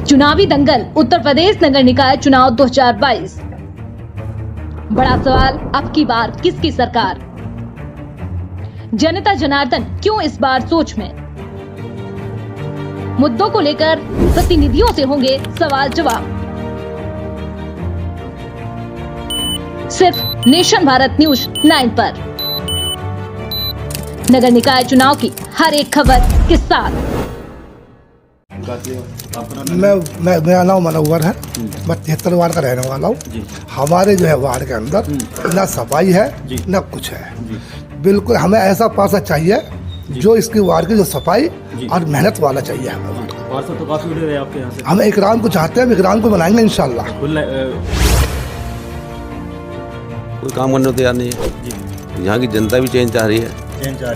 चुनावी दंगल उत्तर प्रदेश नगर निकाय चुनाव 2022। बड़ा सवाल, अब की बार किसकी सरकार? जनता जनार्दन क्यों इस बार सोच में? मुद्दों को लेकर प्रतिनिधियों से होंगे सवाल जवाब। सिर्फ नेशन भारत न्यूज 9 पर नगर निकाय चुनाव की हर एक खबर के साथ। मेरा नाम मनोवर है। मैं 73 वार्ड का रहने वाला हूँ। हमारे जो है वार्ड के अंदर न सफाई है न कुछ है। बिल्कुल हमें ऐसा पार्षद चाहिए जो इसकी वार्ड की जो सफाई और मेहनत वाला चाहिए हमें। पार्षद तो काफी उड़े आपके यहाँ से। हम इकराम को चाहते हैं, इकराम को बनाएंगे इंशाल्लाह। कोई काम करने को तैयार नहीं है। यहाँ की जनता भी चेंज चाह रही है।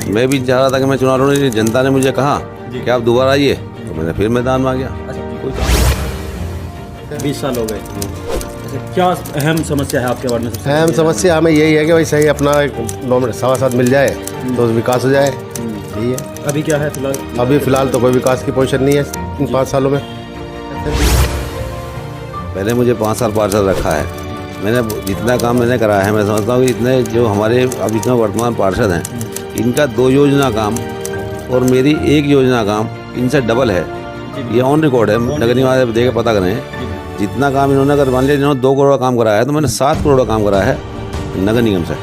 मैं भी चाह रहा था कि मैं चुनाव लड़ूं, लेकिन जनता ने मुझे कहा कि आप दोबारा आइए, तो मैंने फिर मैदान में आ गया। कोई काम 20 साल हो गए। अच्छा, क्या अहम समस्या है आपके वार्ड में? अहम समस्या हमें यही है कि भाई सही अपना एक नॉमिनेट सभासद मिल जाए तो विकास हो जाए। यही है। अभी क्या है फिलहाल? अभी फिलहाल तो कोई विकास की पोजीशन नहीं है इन 5 सालों में। पहले मुझे 5 साल पार्षद रखा है। मैंने जितना काम मैंने कराया है, मैं समझता हूँ कि इतने जो हमारे अब इतने वर्तमान पार्षद हैं, इनका 2 योजना काम और मेरी 1 योजना काम इनसे डबल है। ये ऑन रिकॉर्ड है, नगर निगम देख के पता करें। जितना काम इन्होंने अगर मान लिया इन्होंने 2 करोड़ का काम कराया है, तो मैंने 7 करोड़ का काम कराया है नगर निगम से।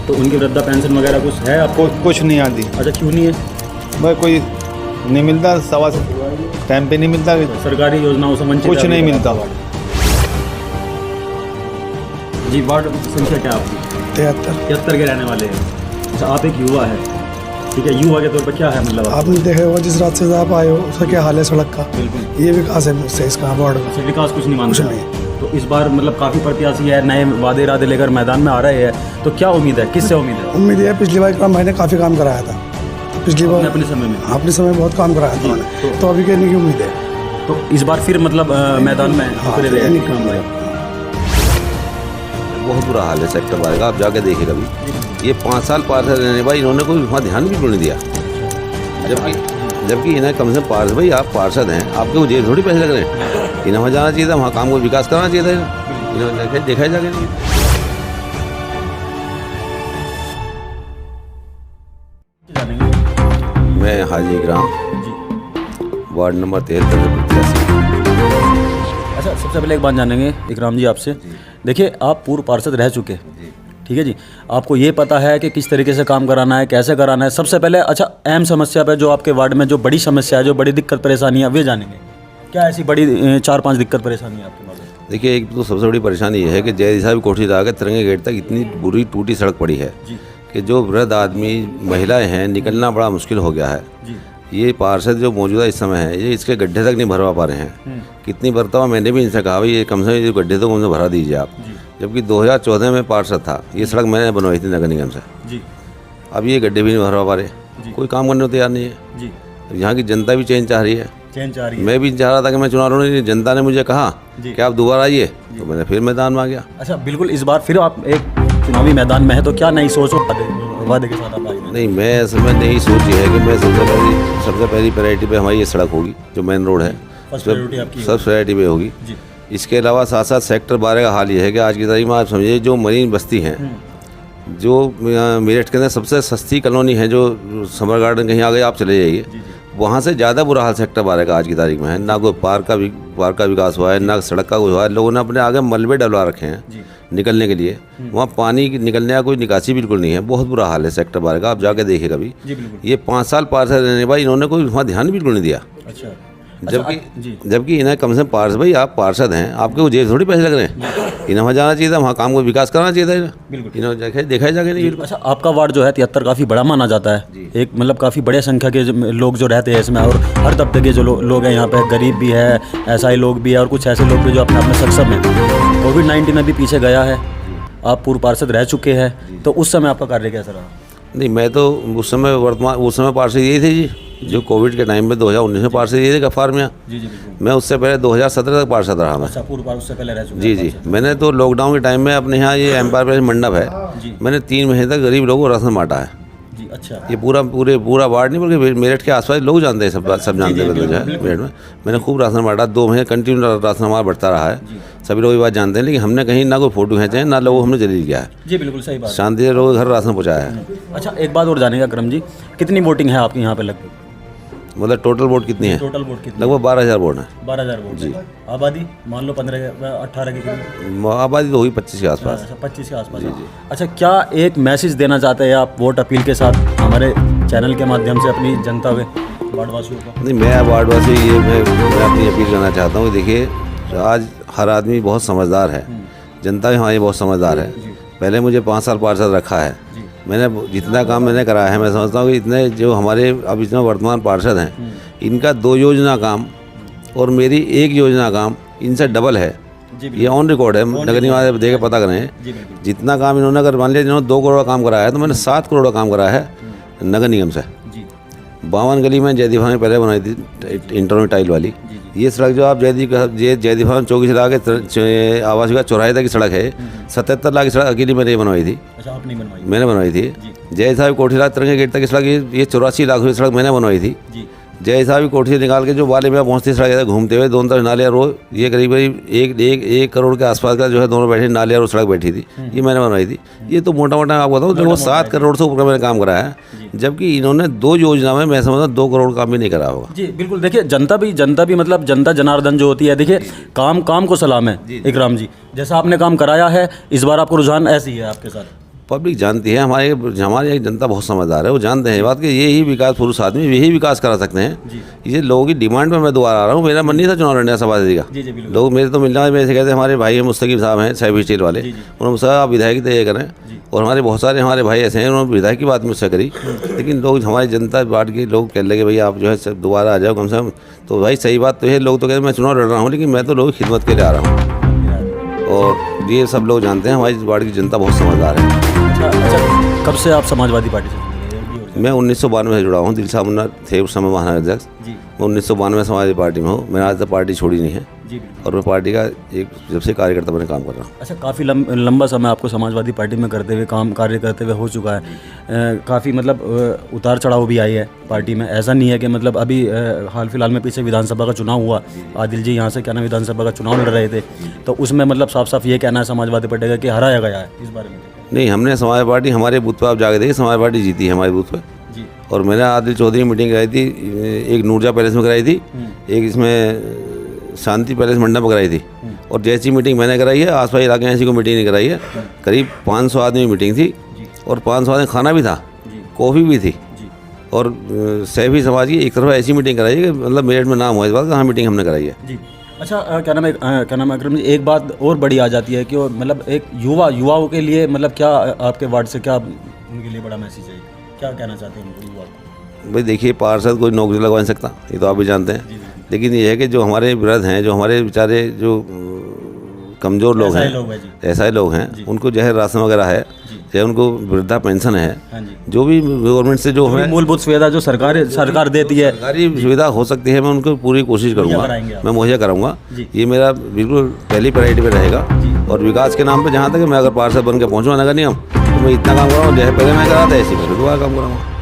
तो उनकी वृद्धा पेंशन वगैरह कुछ है आपको? कुछ नहीं आती। अच्छा, क्यों नहीं है? भाई कोई नहीं मिलता, सवा टाइम पे नहीं मिलता, सरकारी योजनाओं से वंचित कुछ नहीं मिलता। जी, वार्ड संख्या क्या आपकी? 73 के रहने वाले हैं। अच्छा, आप एक युवा है, ठीक है। युवा के तौर पर क्या है मतलब आपने देखा होगा जिस रात से आप आए हो उसका क्या हाल है सड़क का। बिल्कुल। ये विकास है मुझसे इसका वार्ड का। अच्छा, विकास कुछ नहीं मानते? कुछ नहीं। तो इस बार मतलब काफ़ी प्रत्याशी है, नए वादे इरादे लेकर मैदान में आ रहे हैं, तो क्या उम्मीद है, किससे उम्मीद है? उम्मीद है पिछली बार मैंने काफ़ी काम कराया था। पिछली बार अपने समय में? अपने समय बहुत काम कराया था मैंने, तो अभी कहने की उम्मीद है। तो इस बार फिर मतलब मैदान में उतरे रहे काम में। बहुत बुरा हाल है सेक्टर बारे का, आप जाके देखिए कभी। ये 5 साल पार्षद रहने भाई इन्होंने कोई वहाँ ध्यान भी नहीं दिया। जबकि इन्हें कम से कम पार्षद, भाई आप पार्षद हैं, आपके वो जेब थोड़ी पैसे लग रहे हैं। इन्हें वहाँ जाना चाहिए था, वहाँ काम को विकास करना चाहिए था। इन्होंने देखा ही जाके नहीं। मैं हाजी ग्राम वार्ड नंबर 73 से प्रत्याशी। अच्छा, सबसे पहले एक बात जानेंगे इकराम जी आपसे। देखिए, आप पूर्व पार्षद रह चुके, ठीक है जी। आपको ये पता है कि किस तरीके से काम कराना है, कैसे कराना है। सबसे पहले अच्छा, अहम समस्या पे जो आपके वार्ड में जो बड़ी समस्या है, जो बड़ी दिक्कत परेशानी है, वे जानेंगे। क्या ऐसी बड़ी 4-5 दिक्कत परेशानी है आपके वार्ड में? देखिए, एक तो सबसे बड़ी परेशानी ये है कि जयदी साहब कोठी से आकर तिरंगे गेट तक इतनी बुरी टूटी सड़क पड़ी है कि जो वृद्ध आदमी, महिलाएं हैं, निकलना बड़ा मुश्किल हो गया है। ये पार्षद जो मौजूदा इस समय है, ये इसके गड्ढे तक नहीं भरवा पा रहे हैं। कितनी मरतबा मैंने भी इनसे कहा भाई ये कम से कम ये गड्ढे तो मुझे भरा दीजिए आप। जबकि 2014 में पार्षद था, ये सड़क मैंने बनवाई थी नगर निगम से। अब ये गड्ढे भी नहीं भरवा पा रहे, कोई काम करने को तैयार नहीं है। यहाँ की जनता भी चेंज चाह रही है। मैं भी चाह रहा था कि मैं चुनाव लड़ूं, लेकिन जनता ने मुझे कहा कि आप दोबारा आइए, तो मैंने फिर मैदान में आ गया। अच्छा, बिल्कुल। इस बार फिर आप एक चुनावी मैदान में है, तो क्या नई सोच वादे के साथ आप आए? नहीं, मैं इसमें नई सोच ये है कि मैं सबसे पहली प्रायोरिटी पे हमारी ये सड़क होगी जो मेन रोड है, सब प्रायोरिटी पे होगी। इसके अलावा साथ साथ सेक्टर 12 का हाल ये है कि आज की तारीख में आप समझिए जो मरीन बस्ती हैं, जो मेरठ के अंदर सबसे सस्ती कॉलोनी है, जो समर गार्डन कहीं आगे आप चले जाइए, वहाँ से ज़्यादा बुरा हाल सेक्टर 12 का आज की तारीख में है। ना कोई पार्क का विकास हुआ है, ना सड़क का कोई हुआ है। लोगों ने अपने आगे मलबे डलवा रखे हैं निकलने के लिए। वहाँ पानी निकलने का कोई निकासी बिल्कुल नहीं है। बहुत बुरा हाल है सेक्टर 12 का, आप जाके देखिए कभी। ये 5 साल पार्षद रहने भाई इन्होंने कोई वहाँ ध्यान बिल्कुल नहीं दिया। अच्छा। जबकि इन्हें कम से कम पार्षद, भाई आप पार्षद हैं, आपके वो जेब थोड़ी पैसे लग रहे हैं। इन्हें वहाँ जाना चाहिए था, वहाँ काम को विकास करना चाहिए था। बिल्कुल। इन्होंने देखा ही जाके नहीं। अच्छा, आपका वार्ड जो है 73 काफ़ी बड़ा माना जाता है। एक मतलब काफ़ी बड़े संख्या के लोग जो रहते हैं इसमें, और हर तबके के जो लोग हैं यहाँ पे, गरीब भी है, ऐसा ही लोग भी है, और कुछ ऐसे लोग भी जो अपने अपने सक्षम हैं। कोविड-19 में भी पीछे गया है, आप पूर्व पार्षद रह चुके हैं, तो उस समय आपका कार्य कैसा रहा? नहीं, मैं तो उस समय पार्षद यही थे जी, जो कोविड के टाइम में 2019 में पार्षद ये थे गफ्फार मियाँ। मैं उससे पहले 2017 तक पार्षद रहा। मैं उससे पहले रह चुका। जी। मैंने तो लॉकडाउन के टाइम में अपने यहाँ ये एम्पायर प्लेस मंडप है, मैंने 3 महीने तक गरीब लोगों को राशन बांटा है। अच्छा। ये पूरा वार्ड नहीं बल्कि मेरठ के आसपास लोग जानते हैं, सब जानते हैं। जो है मेरठ में मैंने खूब राशन बांटा, 2 महीने कंटिन्यू राशन हमारा बढ़ता रहा है। सभी लोग ये बात जानते हैं, लेकिन हमने कहीं ना कोई फोटो खींचे हैं, ना लोगों हमने जलील किया है। जी बिल्कुल सही बात। शांति से लोगों के घर राशन पहुँचाया है। अच्छा, एक बात और जानेगा करम जी, कितनी वोटिंग है आपके यहाँ पे लगभग? मतलब टोटल वोट कितनी है? टोटल वोट कितनी? लगभग 12,000 वोट है। 12,000 वोट जी। आबादी मान लो 15-18 के करीब आबादी तो होगी 25 के आसपास। 25 के आसपास। अच्छा, क्या एक मैसेज देना चाहते हैं आप वोट अपील के साथ हमारे चैनल के माध्यम से अपनी जनता के वार्डवासियों को? नहीं, मैं वार्डवासी ये मैं अपनी अपील करना चाहता हूँ कि देखिए, आज हर आदमी बहुत समझदार है, जनता भी हमारी बहुत समझदार है। पहले मुझे 5 साल पार्षद रखा है, मैंने जितना काम मैंने कराया है, मैं समझता हूँ कि इतने जो हमारे अब इतना वर्तमान पार्षद हैं, इनका 2 योजना काम और मेरी 1 योजना काम इनसे डबल है। ये ऑन रिकॉर्ड है, नगर निगम दे के पता करें। जितना काम इन्होंने, अगर मान लिया इन्होंने 2 करोड़ का काम कराया है, तो मैंने 7 करोड़ का काम कराया है नगर निगम से। 52 गली में जयदीप ने पहले बनाई थी इंटरनल टाइल वाली। ये सड़क जो आप जयदीप चौकी से लाके आवास विकास चौराहे तक की सड़क है, 77 लाख की सड़क अकेली मैंने बनवाई थी। अच्छा, आपने बनवाई? मैंने बनवाई थी। जय साहब कोठी लाख तिरंगे गेट तक की सड़क ये 84 लाख की सड़क मैंने बनवाई थी। जय साहब की कोठी से निकाल के जो वाले में पहुँचती सड़क घूमते हुए दोनों तरफ नाले रोड, ये करीब 1 करोड़ के आसपास का जो है दोनों बैठे नाले और सड़क बैठी थी, ये मैंने बनवाई थी। ये तो मोटा मोटा आपको बताऊँ, तो 7 करोड़ से ऊपर का मैंने काम कराया है, जबकि इन्होंने 2 योजना में मैं समझता 2 करोड़ काम भी नहीं करा होगा। जी बिल्कुल। देखिए, जनता भी मतलब जनता जनार्दन जो होती है, देखिए काम को सलाम है। इकराम जी, जैसा आपने काम कराया है, इस बार आपको रुझान ऐसी है आपके साथ? पब्लिक जानती है, हमारी जनता बहुत समझदार है, वो जानते हैं ये बात कि यही विकास पुरुष आदमी यही विकास करा सकते हैं। ये लोगों की डिमांड में मैं दोबारा आ रहा हूँ। मेरा मन नहीं था चुनाव लड़ने सभापति का। लोग मेरे तो मिलना मेरे से कहते हैं, हमारे भाई हैं मुस्तकीम साहब हैं साहिब स्टील वाले, उन्होंने मुझसे आप विधायक तय करें, और हमारे बहुत सारे हमारे भाई ऐसे हैं, उन्होंने विधायक की बात मुझसे करी। लेकिन लोग, हमारी जनता पार्टी के लोग कह लगे, भैया आप जो है दोबारा आ जाओ कम से कम। तो भाई सही बात तो है, लोग तो कहते हैं मैं चुनाव लड़ रहा हूँ, लेकिन मैं तो लोगों की खिदमत के लिए आ रहा हूँ, और ये सब लोग जानते हैं हमारी पार्टी की जनता बहुत समझदार है। अच्छा, कब से आप समाजवादी पार्टी से जुड़े हैं? मैं 1992 से जुड़ा हूँ। दिल साहब मुन्ना थे उस समय महानगराध्यक्ष। मैं 1992 समाजवादी पार्टी में हूँ। मैंने आज तक पार्टी छोड़ी नहीं है, और मैं पार्टी का एक जब से कार्यकर्ता बने काम कर रहा हूँ। अच्छा, काफ़ी लंबा समय आपको समाजवादी पार्टी में कार्य करते हुए हो चुका है। काफ़ी मतलब उतार चढ़ाव भी आई है पार्टी में। ऐसा नहीं है कि मतलब अभी हाल फिलहाल में पीछे विधानसभा का चुनाव हुआ, आदिल जी यहाँ से क्या नाम विधानसभा का चुनाव लड़ रहे थे, तो उसमें मतलब साफ साफ ये कहना है समाजवादी पार्टी का कि हराया गया है, इस बारे में? नहीं, हमने समाजवादी पार्टी, हमारे बूथ पर आप जाके देखिए, समाजवादी पार्टी जीती है हमारे बूथ पर। और मैंने आदिल चौधरी मीटिंग कराई थी, एक नूरजा पैलेस में कराई थी, एक इसमें शांति पैलेस मंडप में कराई थी, और जैसी मीटिंग मैंने कराई है, आसपास इलाके में ऐसी कोई मीटिंग नहीं कराई है। करीब 500 आदमी मीटिंग थी, और 500 आदमी खाना भी था, कॉफ़ी भी थी, और सैफी समाज की एक तरफ ऐसी मीटिंग कराई है कि मतलब मेरठ में नाम हुआ इस बात का, हाँ मीटिंग हमने कराई है। अच्छा, क्या नाम है अकरम जी, एक बात और बड़ी आ जाती है कि मतलब एक युवाओं के लिए मतलब क्या आपके वार्ड से क्या उनके लिए बड़ा मैसेज है, क्या कहना चाहते हैं उनको, युवा को? भाई देखिए, पार्षद कोई नौकरी लगवा नहीं सकता, ये तो आप भी जानते हैं। लेकिन ये है कि जो हमारे वृद्ध हैं, जो हमारे बेचारे जो कमज़ोर लोग हैं, ऐसे लोग हैं, उनको जो है राशन वगैरह है, चाहे उनको वृद्धा पेंशन है, जो भी गवर्नमेंट से जो है मूलभूत सुविधा जो सरकार देती है, सरकारी सुविधा हो सकती है, मैं उनको पूरी कोशिश करूँगा, मैं मुहैया कराऊंगा। ये मेरा बिल्कुल पहली प्रायोरिटी पे रहेगा। और विकास के नाम पे जहाँ तक मैं अगर पार्षद बन के पहुँचूँ नगर निगम, तो मैं इतना काम कराऊँगा, जैसे पहले मैं करा था ऐसे मैं दोबारा काम कराऊँगा।